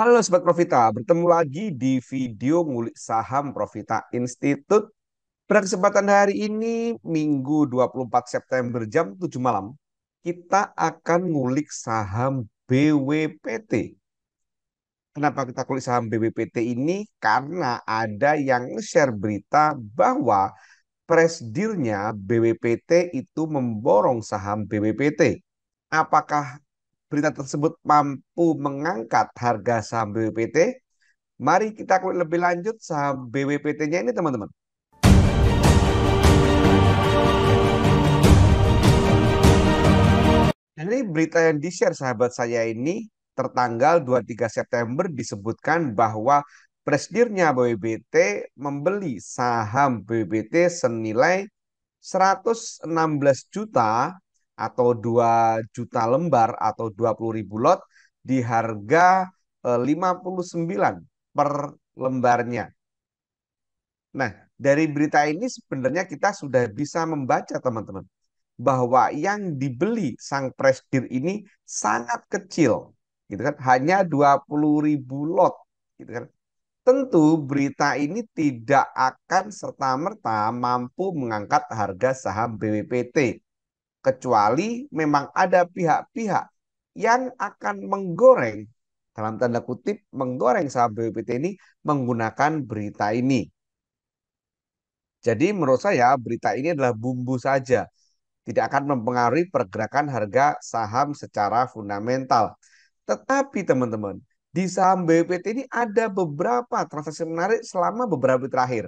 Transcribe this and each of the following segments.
Halo Sobat Profita, bertemu lagi di video ngulik saham Profita Institute. Pada kesempatan hari ini, Minggu 24 September jam 7 malam, kita akan ngulik saham BWPT. Kenapa kita kulik saham BWPT ini? Karena ada yang nge-share berita bahwa presidirnya BWPT itu memborong saham BWPT. Apakah berita tersebut mampu mengangkat harga saham BWPT? Mari kita kulik lebih lanjut saham BWPT-nya ini teman-teman. Dan ini berita yang di-share sahabat saya ini tertanggal 23 September disebutkan bahwa presidirnya BWPT membeli saham BWPT senilai 116 juta atau 2 juta lembar atau 20.000 lot di harga 59 per lembarnya. Nah, dari berita ini sebenarnya kita sudah bisa membaca teman-teman bahwa yang dibeli sang presidir ini sangat kecil, gitu kan? Hanya 20.000 lot, gitu kan? Tentu berita ini tidak akan serta-merta mampu mengangkat harga saham BWPT, kecuali memang ada pihak-pihak yang akan menggoreng, dalam tanda kutip, menggoreng saham BWPT ini menggunakan berita ini. Jadi menurut saya berita ini adalah bumbu saja, tidak akan mempengaruhi pergerakan harga saham secara fundamental. Tetapi teman-teman, di saham BPT ini ada beberapa transaksi menarik selama beberapa hari terakhir.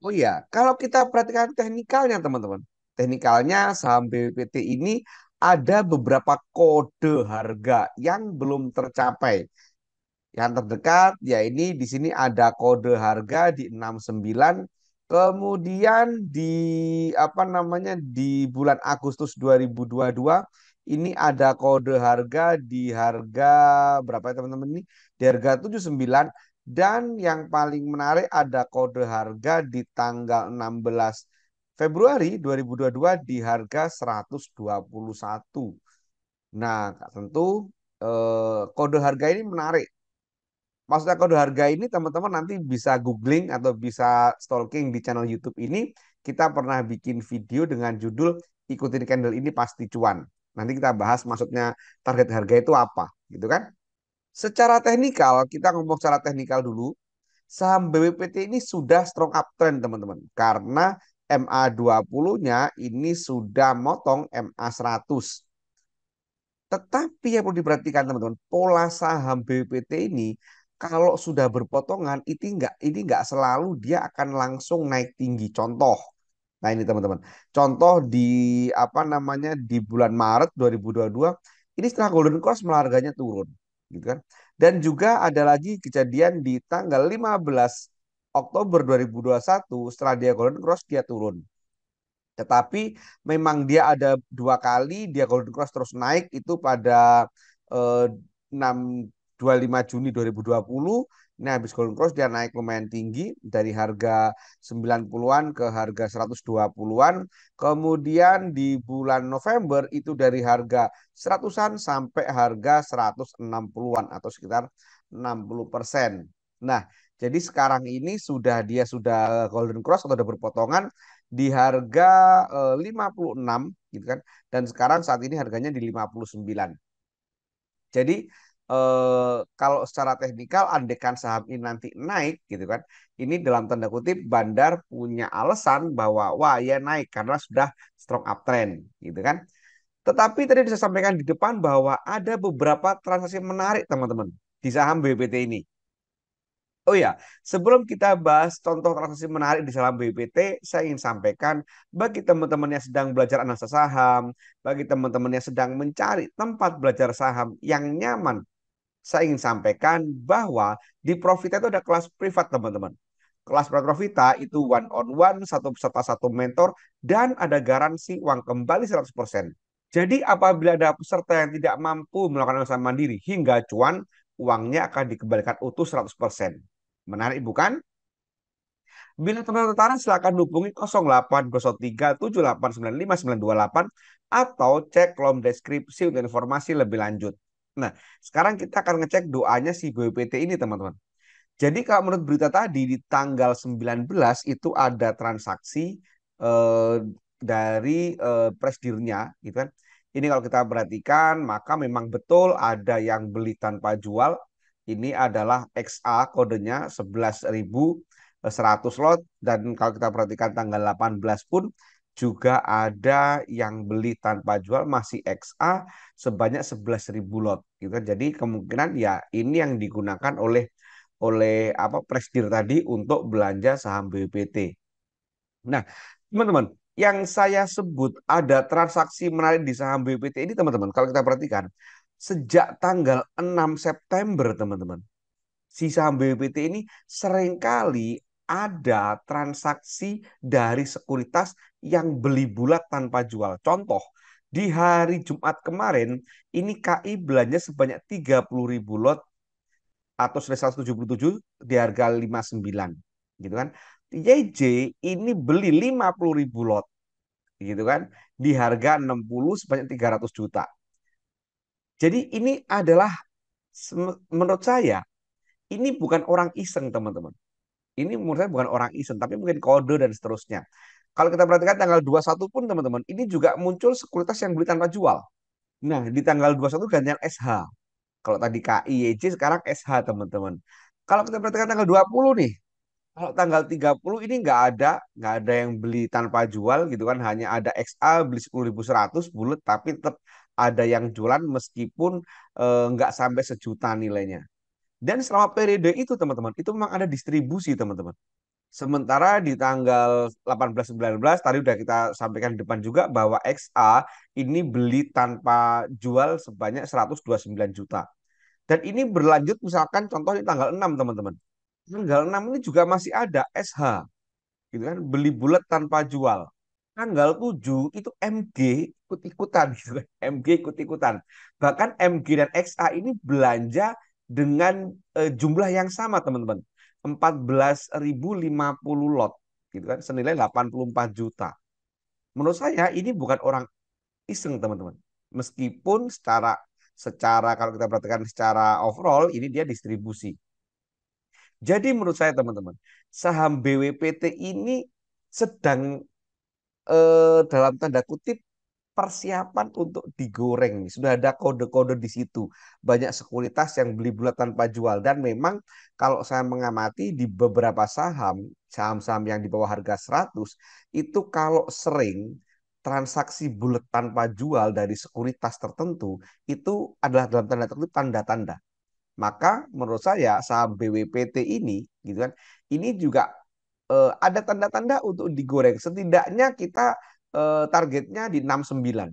Oh iya, kalau kita perhatikan teknikalnya teman-teman. Teknikalnya saham BPT ini ada beberapa kode harga yang belum tercapai. Yang terdekat ya ini di sini ada kode harga di 69. Kemudian di apa namanya di bulan Agustus 2022 ini ada kode harga di harga berapa ya teman-teman ini? Di harga 79, dan yang paling menarik ada kode harga di tanggal 16 Februari 2022 di harga 121. Nah, tentu kode harga ini menarik. Maksudnya kode harga ini teman-teman nanti bisa googling atau bisa stalking di channel YouTube ini. Kita pernah bikin video dengan judul ikutin candle ini pasti cuan. Nanti kita bahas maksudnya target harga itu apa, gitu kan? Secara teknikal, kita ngomong secara teknikal dulu. Saham BWPT ini sudah strong uptrend teman-teman. Karena MA20-nya ini sudah motong MA100. Tetapi yang perlu diperhatikan teman-teman, pola saham BPT ini kalau sudah berpotongan ini enggak selalu dia akan langsung naik tinggi. Contoh, nah ini teman-teman, contoh di apa namanya di bulan Maret 2022 ini setelah Golden Cross malah harganya turun, gitu kan? Dan juga ada lagi kejadian di tanggal 15 Oktober 2021 setelah dia Golden Cross dia turun. Tetapi memang dia ada dua kali dia Golden Cross terus naik itu pada eh, 6 25 Juni 2020. Nah, habis Golden Cross dia naik lumayan tinggi dari harga 90-an ke harga 120-an. Kemudian di bulan November itu dari harga 100-an sampai harga 160-an atau sekitar 60%. Nah, jadi sekarang ini dia sudah Golden Cross atau sudah berpotongan di harga 56 gitu kan, dan sekarang saat ini harganya di 59. Jadi kalau secara teknikal andekan saham ini nanti naik gitu kan, ini dalam tanda kutip bandar punya alasan bahwa wah ya naik karena sudah strong uptrend gitu kan. Tetapi tadi saya sampaikan di depan bahwa ada beberapa transaksi menarik teman-teman di saham BPT ini. Oh ya, sebelum kita bahas contoh transaksi menarik di saham BPT, saya ingin sampaikan bagi teman-teman yang sedang belajar analisa saham, bagi teman-teman yang sedang mencari tempat belajar saham yang nyaman, saya ingin sampaikan bahwa di Profita itu ada kelas privat teman-teman. Kelas Profita itu one on one, satu peserta satu mentor, dan ada garansi uang kembali 100%. Jadi apabila ada peserta yang tidak mampu melakukan analisa mandiri hingga cuan, uangnya akan dikembalikan utuh 100%. Menarik bukan? Bila teman-teman tertarik silakan hubungi 0823 7895 928 atau cek kolom deskripsi untuk informasi lebih lanjut. Nah, sekarang kita akan ngecek doanya si BPT ini, teman-teman. Jadi kalau menurut berita tadi di tanggal 19 itu ada transaksi eh, dari presidirnya gitu kan. Ini kalau kita perhatikan maka memang betul ada yang beli tanpa jual. Ini adalah XA kodenya 11.100 lot dan kalau kita perhatikan tanggal 18 pun juga ada yang beli tanpa jual masih XA sebanyak 11.000 lot gitu kan. Jadi kemungkinan ya ini yang digunakan oleh apa presidir tadi untuk belanja saham BPT. Nah, teman-teman, yang saya sebut ada transaksi menarik di saham BPT ini, teman-teman, kalau kita perhatikan sejak tanggal 6 September, teman-teman, si saham BPT ini seringkali ada transaksi dari sekuritas yang beli bulat tanpa jual. Contoh, di hari Jumat kemarin, ini KI belanja sebanyak 30.000 lot atau sudah 177 di harga 59 gitu kan. YJ ini beli 50.000 lot gitu kan di harga 60 sebanyak 300 juta. Jadi ini adalah menurut saya ini bukan orang iseng, teman-teman. Ini menurut saya bukan orang iseng tapi mungkin kode dan seterusnya. Kalau kita perhatikan tanggal 21 pun, teman-teman, ini juga muncul sekuritas yang beli tanpa jual. Nah, di tanggal 21 gantian SH. Kalau tadi KIYJ sekarang SH, teman-teman. Kalau kita perhatikan tanggal 20 nih, kalau tanggal 30 ini nggak ada yang beli tanpa jual gitu kan, hanya ada XA beli 10.100 bulat tapi tetap ada yang jualan meskipun nggak sampai sejuta nilainya. Dan selama periode itu, teman-teman, itu memang ada distribusi, teman-teman. Sementara di tanggal 18 19 tadi udah kita sampaikan di depan juga bahwa XA ini beli tanpa jual sebanyak 129 juta. Dan ini berlanjut misalkan contoh di tanggal 6, teman-teman. Tanggal 6 ini juga masih ada SH gitu kan, beli bulat tanpa jual. Tanggal 7 itu MG ikut-ikutan gitu kan. MG ikut-ikutan. Bahkan MG dan XA ini belanja dengan jumlah yang sama, teman-teman. 14.050 lot gitu kan, senilai 84 juta. Menurut saya ini bukan orang iseng, teman-teman. Meskipun secara secara kalau kita perhatikan secara overall ini dia distribusi. Jadi menurut saya, teman-teman, saham BWPT ini sedang dalam tanda kutip persiapan untuk digoreng nih. Sudah ada kode-kode di situ. Banyak sekuritas yang beli bulat tanpa jual. Dan memang kalau saya mengamati di beberapa saham, saham-saham yang di bawah harga 100, itu kalau sering transaksi bulat tanpa jual dari sekuritas tertentu, itu adalah dalam tanda kutip tanda-tanda. Maka menurut saya saham BWPT ini gitu kan, ini juga ada tanda-tanda untuk digoreng. Setidaknya kita targetnya di 69.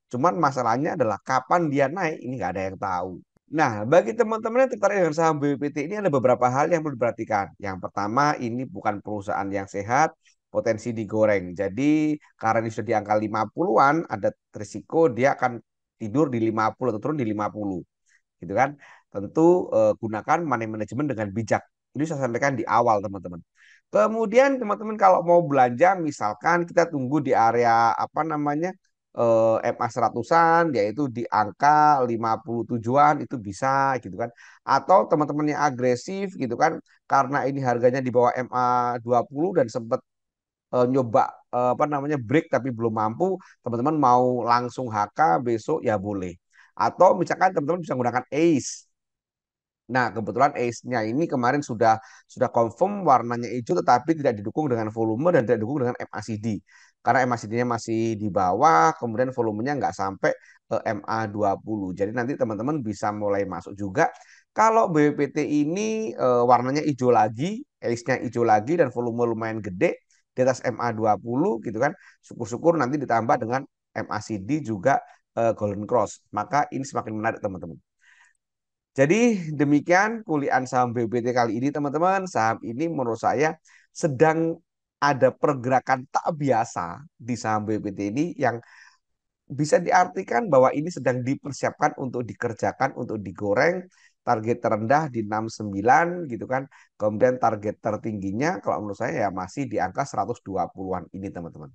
Cuman masalahnya adalah kapan dia naik, ini nggak ada yang tahu. Nah, bagi teman-teman yang tertarik dengan saham BPT ini ada beberapa hal yang perlu diperhatikan. Yang pertama, ini bukan perusahaan yang sehat, potensi digoreng. Jadi, karena ini sudah di angka 50-an, ada risiko dia akan tidur di 50 atau turun di 50. Gitu kan. Tentu gunakan money management dengan bijak. Ini saya sampaikan di awal, teman-teman. Kemudian teman-teman kalau mau belanja, misalkan kita tunggu di area apa namanya MA 100-an, yaitu di angka 57-an itu bisa gitu kan. Atau teman-teman yang agresif gitu kan, karena ini harganya di bawah MA 20 dan sempat nyoba apa namanya break tapi belum mampu, teman-teman mau langsung HK besok ya boleh. Atau misalkan teman-teman bisa menggunakan ACE. Nah, kebetulan ACE-nya ini kemarin sudah confirm warnanya hijau tetapi tidak didukung dengan volume dan tidak didukung dengan MACD. Karena MACD-nya masih di bawah, kemudian volumenya nggak sampai MA20. Jadi nanti teman-teman bisa mulai masuk juga. Kalau BPT ini warnanya hijau lagi, ACE-nya hijau lagi dan volume lumayan gede di atas MA20 gitu kan. Syukur-syukur nanti ditambah dengan MACD juga Golden Cross. Maka ini semakin menarik, teman-teman. Jadi demikian kuliah saham BBT kali ini, teman-teman. Saham ini menurut saya sedang ada pergerakan tak biasa di saham BBT ini yang bisa diartikan bahwa ini sedang dipersiapkan untuk dikerjakan, untuk digoreng. Target terendah di 69 gitu kan. Kemudian target tertingginya kalau menurut saya ya masih di angka 120-an ini, teman-teman.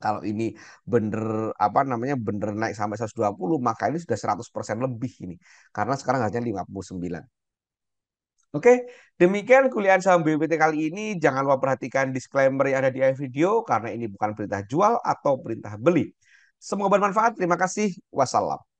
Kalau ini bener apa namanya bener naik sampai 120, maka ini sudah 100% lebih ini. Karena sekarang harganya 59. Oke, demikian kuliah saham BBT kali ini. Jangan lupa perhatikan disclaimer yang ada di akhir video karena ini bukan perintah jual atau perintah beli. Semoga bermanfaat. Terima kasih. Wassalam.